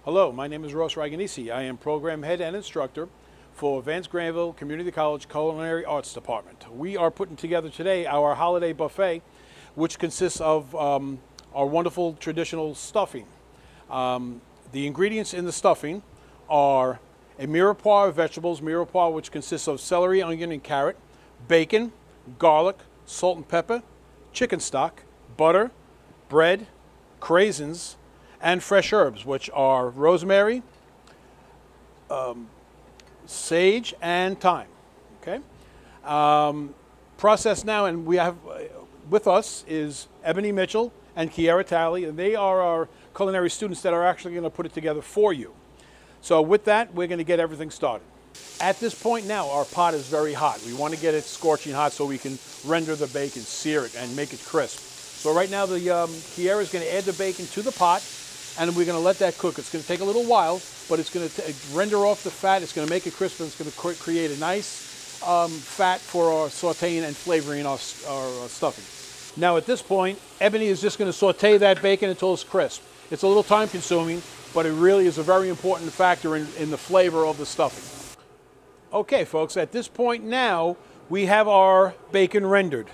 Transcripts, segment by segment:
Hello, my name is Ross Ragonese. I am Program Head and Instructor for Vance-Granville Community College Culinary Arts Department. We are putting together today our holiday buffet, which consists of our wonderful traditional stuffing. The ingredients in the stuffing are a mirepoix of vegetables, mirepoix which consists of celery, onion, and carrot, bacon, garlic, salt and pepper, chicken stock, butter, bread, craisins, and fresh herbs, which are rosemary, sage, and thyme. Okay. Process now, and we have with us is Ebony Mitchell and Kiara Talley, and they are our culinary students that are actually going to put it together for you. So with that, we're going to get everything started. At this point now, our pot is very hot. We want to get it scorching hot so we can render the bacon, sear it, and make it crisp. So right now, Kiara is going to add the bacon to the pot, and we're going to let that cook. It's going to take a little while, but it's going to render off the fat. It's going to make it crisp, and it's going to create a nice fat for our sauteing and flavoring our stuffing. Now at this point, Ebony is just going to saute that bacon until it's crisp. It's a little time consuming, but it really is a very important factor in the flavor of the stuffing. Okay, folks, at this point now, we have our bacon rendered.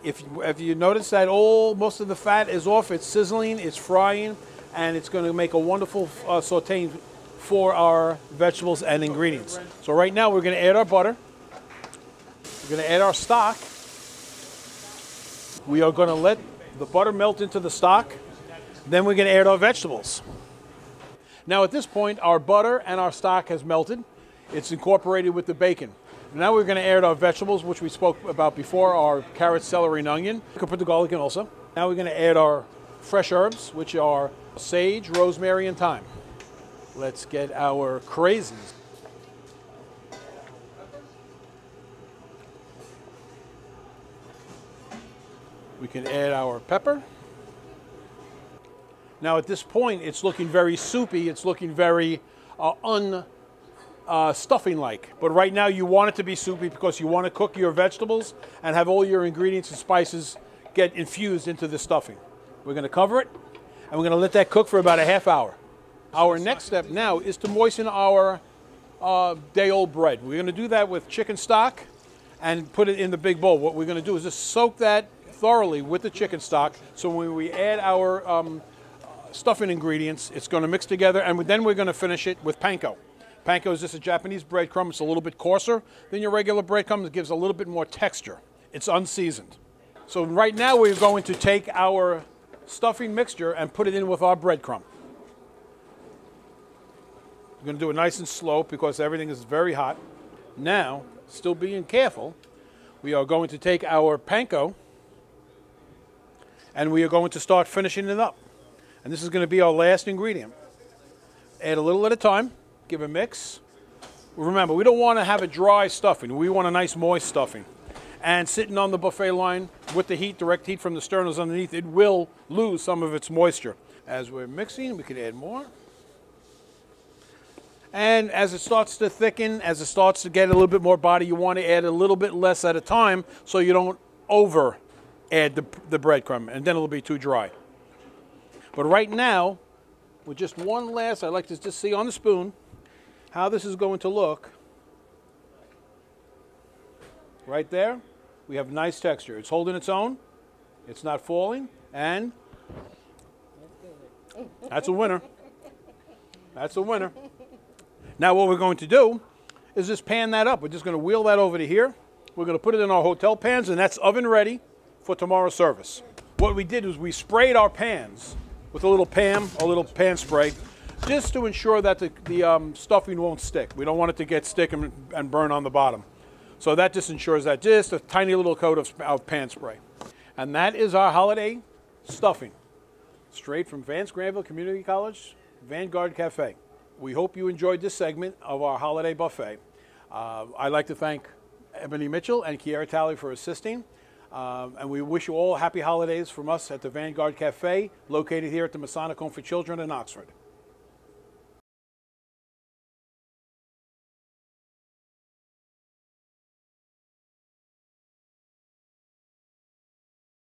If you notice that most of the fat is off, it's sizzling, it's frying, and it's going to make a wonderful sauteing for our vegetables and ingredients. So right now we're going to add our butter. We're going to add our stock. We are going to let the butter melt into the stock. Then we're going to add our vegetables. Now at this point, our butter and our stock has melted. It's incorporated with the bacon. Now we're going to add our vegetables, which we spoke about before, our carrot, celery, and onion. You can put the garlic in also. Now we're going to add our fresh herbs, which are sage, rosemary, and thyme. Let's get our craisins. We can add our pepper. Now at this point, it's looking very soupy. It's looking very stuffing-like. But right now you want it to be soupy because you want to cook your vegetables and have all your ingredients and spices get infused into the stuffing. We're going to cover it, and we're going to let that cook for about a half hour. Our next step now is to moisten our day-old bread. We're going to do that with chicken stock and put it in the big bowl. What we're going to do is just soak that thoroughly with the chicken stock, so when we add our stuffing ingredients, it's going to mix together, and then we're going to finish it with panko. Panko is just a Japanese breadcrumb. It's a little bit coarser than your regular breadcrumb. It gives a little bit more texture. It's unseasoned. So right now we're going to take our stuffing mixture and put it in with our breadcrumb. We're going to do it nice and slow because everything is very hot. Now, still being careful, we are going to take our panko and we are going to start finishing it up. And this is going to be our last ingredient. Add a little at a time. Give a mix. Remember, we don't want to have a dry stuffing. We want a nice moist stuffing. And sitting on the buffet line with the heat, direct heat from the sternals underneath, it will lose some of its moisture. As we're mixing, we can add more. And as it starts to thicken, as it starts to get a little bit more body, you want to add a little bit less at a time so you don't over add the breadcrumb, and then it'll be too dry. But right now, with just one last, I'd like to just see on the spoon how this is going to look. Right there, we have nice texture. It's holding its own. It's not falling, and that's a winner. That's a winner. Now what we're going to do is just pan that up. We're just going to wheel that over to here. We're going to put it in our hotel pans, and that's oven ready for tomorrow's service. What we did was we sprayed our pans with a little pan spray, just to ensure that the stuffing won't stick. We don't want it to get stick and burn on the bottom. So that just ensures that, just a tiny little coat of pan spray. And that is our holiday stuffing, straight from Vance-Granville Community College, Vanguard Cafe. We hope you enjoyed this segment of our holiday buffet. I'd like to thank Ebony Mitchell and Kiara Talley for assisting. And we wish you all happy holidays from us at the Vanguard Cafe, located here at the Masonic Home for Children in Oxford.